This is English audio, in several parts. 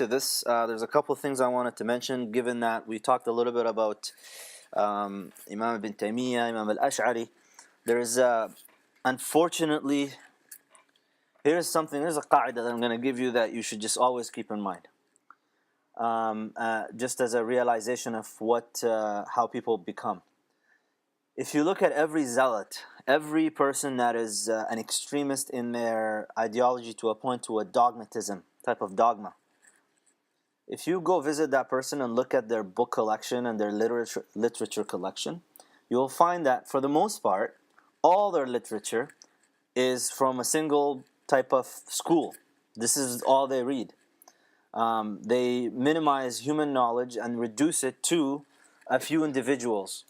to this, there's a couple of things I wanted to mention, given that we talked a little bit about Imam ibn Taymiyyah, Imam al-Ash'ari. There's, unfortunately, here's a qaida that I'm going to give you that you should just always keep in mind. Just as a realization of how people become. If you look at every zealot, every person that is an extremist in their ideology to a point to a dogmatism, type of dogma, if you go visit that person and look at their book collection and their literature collection, you'll find that for the most part, all their literature is from a single type of school. This is all they read. They minimize human knowledge and reduce it to a few individuals.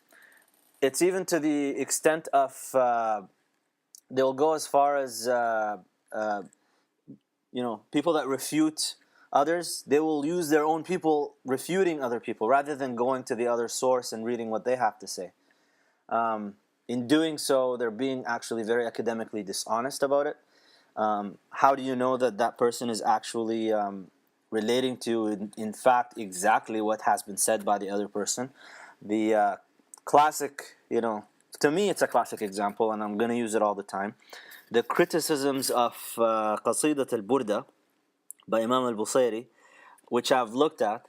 It's even to the extent of they'll go as far as people that refute others. They will use their own people refuting other people rather than going to the other source and reading what they have to say. In doing so, they're being actually very academically dishonest about it. How do you know that that person is actually relating to, in fact, exactly what has been said by the other person? The classic, to me it's a classic example, and I'm going to use it all the time. The criticisms of Qasidat al-Burda by Imam al-Busayri, which I've looked at,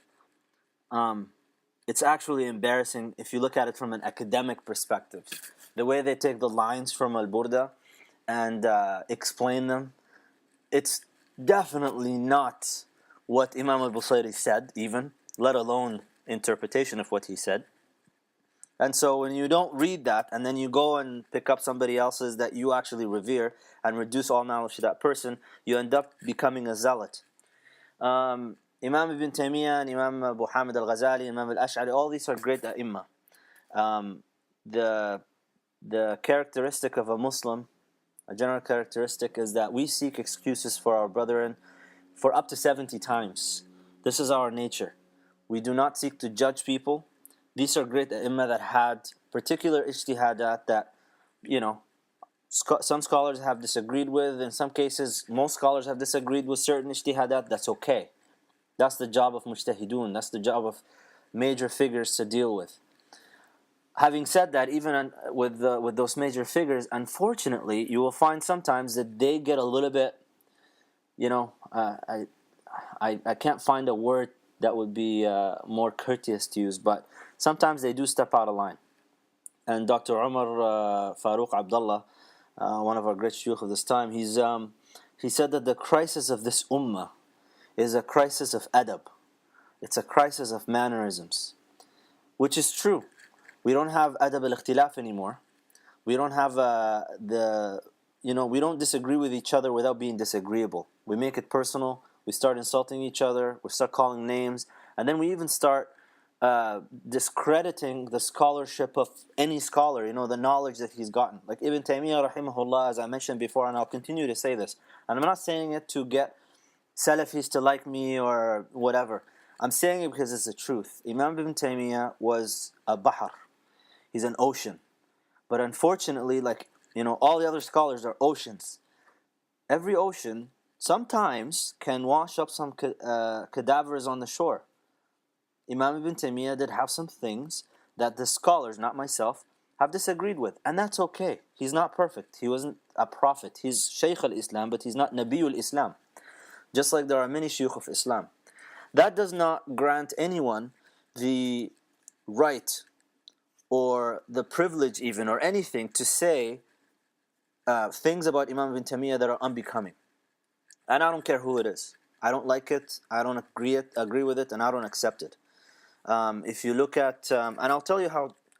it's actually embarrassing if you look at it from an academic perspective. The way they take the lines from al-Burda and explain them, it's definitely not what Imam al-Busayri said, even, let alone interpretation of what he said. And so when you don't read that and then you go and pick up somebody else's that you actually revere and reduce all knowledge to that person, you end up becoming a zealot. Imam ibn Taymiyyah and Imam Mohamed al-Ghazali, Imam al-Ash'ari, all these are great ai''imah. The characteristic of a Muslim, a general characteristic, is that we seek excuses for our brethren for up to 70 times. This is our nature. We do not seek to judge people. These are great ai''imah that had particular ijtihadat that, some scholars have disagreed with. In some cases, most scholars have disagreed with certain ijtihadat. That's okay. That's the job of mujtahidun. That's the job of major figures to deal with. Having said that, even with those major figures, unfortunately, you will find sometimes that they get a little bit, I can't find a word that would be more courteous to use, but sometimes they do step out of line. And Dr. Umar Farooq Abdullah, one of our great shuyukh of this time, he said that the crisis of this ummah is a crisis of adab. It's a crisis of mannerisms, which is true. We don't have adab al-ikhtilaf anymore. We don't have we don't disagree with each other without being disagreeable. We make it personal. We start insulting each other. We start calling names. And then we even start discrediting the scholarship of any scholar, the knowledge that he's gotten. Like Ibn Taymiyyah rahimahullah, as I mentioned before, and I'll continue to say this. And I'm not saying it to get Salafis to like me or whatever. I'm saying it because it's the truth. Imam Ibn Taymiyyah was a bahr. He's an ocean. But unfortunately, all the other scholars are oceans. Every ocean sometimes can wash up some cadavers on the shore. Imam Ibn Taymiyyah did have some things that the scholars, not myself, have disagreed with. And that's okay. He's not perfect. He wasn't a prophet. He's Shaykh al-Islam, but he's not Nabiyul Islam. Just like there are many Shuyukh of Islam. That does not grant anyone the right or the privilege even or anything to say things about Imam Ibn Taymiyyah that are unbecoming. And I don't care who it is. I don't like it, I don't agree with it, and I don't accept it. If you look at, and I'll tell you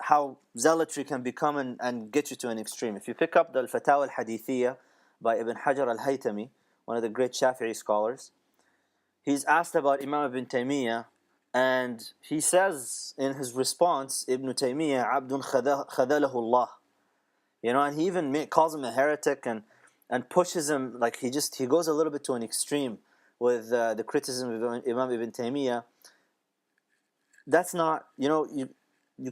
how zealotry can become and get you to an extreme. If you pick up the Al-Fatawa al-Hadithiyah by Ibn Hajar al-Haytami, one of the great Shafi'i scholars, he's asked about Imam Ibn Taymiyyah, and he says in his response, Ibn Taymiyyah, Abdun khadalahu Allah. And he even calls him a heretic and pushes him, he goes a little bit to an extreme with the criticism of Imam Ibn Taymiyyah. That's not, you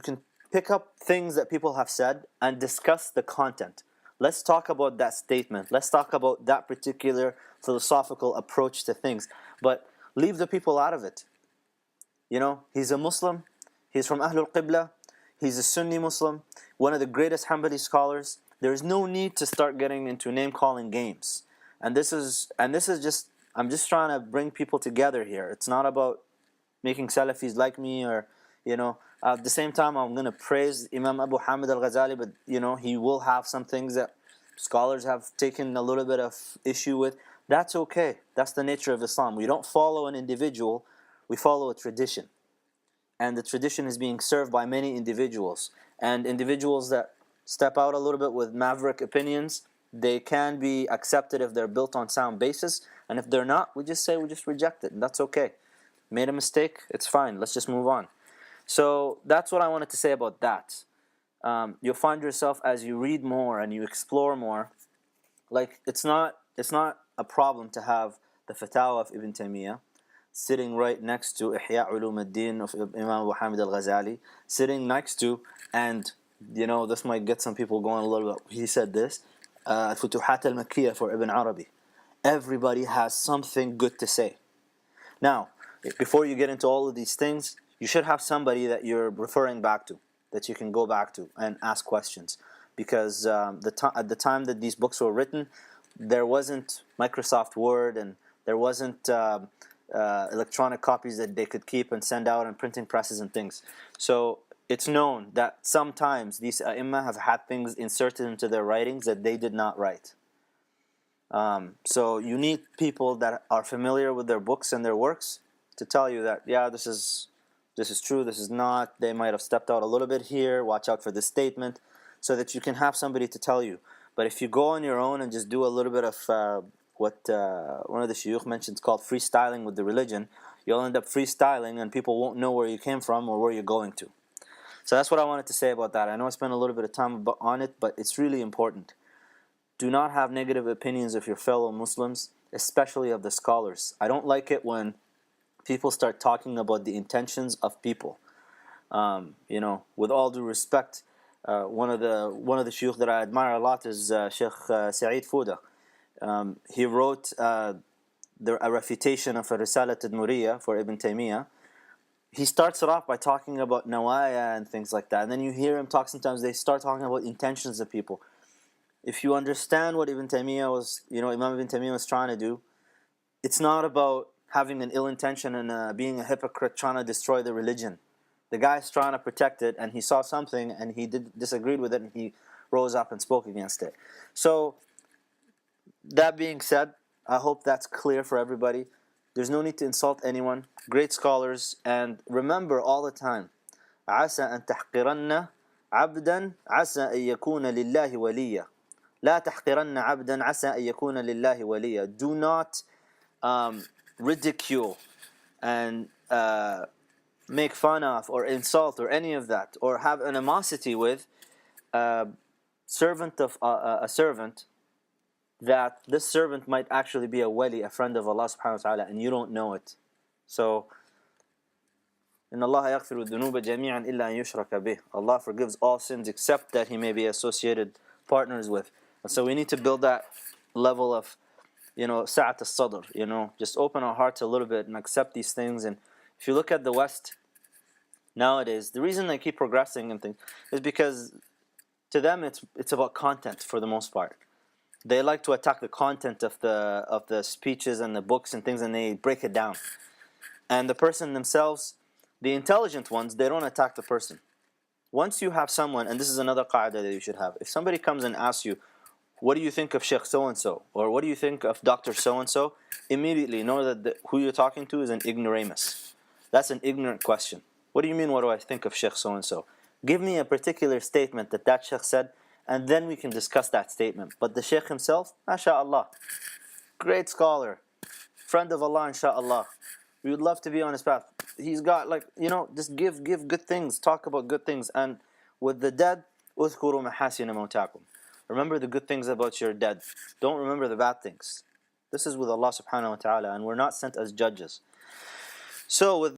can pick up things that people have said and discuss the content. Let's talk about that statement. Let's talk about that particular philosophical approach to things. But Leave the people out of it. You know, he's a Muslim, he's from Ahlul Qibla, he's a Sunni Muslim, one of the greatest Hanbali scholars. There is no need to start getting into name-calling games. And this is just, I'm just trying to bring people together here. It's not about making Salafis like me, or, you know, at the same time I'm going to praise Imam Abu Hamid al-Ghazali, but, you know, he will have some things that scholars have taken a little bit of issue with. That's okay. That's the nature of Islam. We don't follow an individual, we follow a tradition. And the tradition is being served by many individuals. And individuals that step out a little bit with maverick opinions, they can be accepted if they're built on sound basis. And if they're not, we just reject it. And that's okay. Made a mistake, it's fine. Let's just move on. So that's what I wanted to say about that. You'll find yourself, as you read more and you explore more, like it's not a problem to have the Fatawa of Ibn Taymiyyah sitting right next to Ihya Ulum ad-Din of Imam Mohamed al-Ghazali, sitting next to, and you know, this might get some people going a little bit, he said this, Futuhat al-Makkiyah for Ibn Arabi. Everybody has something good to say. Now, before you get into all of these things, you should have somebody that you're referring back to, that you can go back to and ask questions. Because at the time that these books were written, there wasn't Microsoft Word, and there wasn't electronic copies that they could keep and send out, and printing presses and things. So it's known that sometimes these A'imma have had things inserted into their writings that they did not write. So you need people that are familiar with their books and their works to tell you that, yeah, this is true, this is not, they might have stepped out a little bit here, watch out for this statement, so that you can have somebody to tell you. But if you go on your own and just do a little bit of what one of the shuyukh mentions called freestyling with the religion, you'll end up freestyling and people won't know where you came from or where you're going to. So that's what I wanted to say about that. I know I spent a little bit of time on it, but it's really important. Do not have negative opinions of your fellow Muslims, especially of the scholars. I don't like it when people start talking about the intentions of people. You know, with all due respect, one of the shuyukh that I admire a lot is Sheikh Sa'id Fouda. He wrote a refutation of a Risalat al-Nuriyya for Ibn Taymiyyah. He starts it off by talking about nawaya and things like that, and then you hear him talk, sometimes they start talking about intentions of people. If you understand what Ibn Taymiyyah was, you know, Imam Ibn Taymiyyah was trying to do, it's not about having an ill intention and being a hypocrite trying to destroy the religion. The guy's trying to protect it, and he saw something and he disagreed with it, and he rose up and spoke against it. So that being said, I hope that's clear for everybody. There's no need to insult anyone. Great scholars, and remember all the time, عسى أن تحقرن عبدا عسى أن يكون لله وليا. لا تحقرن عبدا عسى أن يكون لله وليا. Do not ridicule and make fun of or insult or any of that, or have animosity with a servant of a servant, that this servant might actually be a wali, a friend of Allah subhanahu wa ta'ala, and you don't know it. So إن الله يغفر الذنوب جميعا إلا أن يشرك به. Allah forgives all sins except that he may be associated partners with. And so we need to build that level of, you know, sa'at al-sadr, you know, just open our hearts a little bit and accept these things. And if you look at the West nowadays, the reason they keep progressing and things is because to them it's about content for the most part. They like to attack the content of the speeches and the books and things, and they break it down. And the person themselves, the intelligent ones, they don't attack the person. Once you have someone, and this is another qaida that you should have, if somebody comes and asks you, what do you think of Sheikh so-and-so? Or what do you think of Dr. so-and-so? Immediately know that who you're talking to is an ignoramus. That's an ignorant question. What do you mean, what do I think of Sheikh so-and-so? Give me a particular statement that Sheikh said, and then we can discuss that statement. But the Sheikh himself, mashallah, great scholar, friend of Allah, inshallah. We would love to be on his path. He's got, like, you know, just give good things, talk about good things. And with the dead, اذكروا محاسن موتاكم. Remember the good things about your dead. Don't remember the bad things. This is with Allah subhanahu wa ta'ala, and we're not sent as judges. So with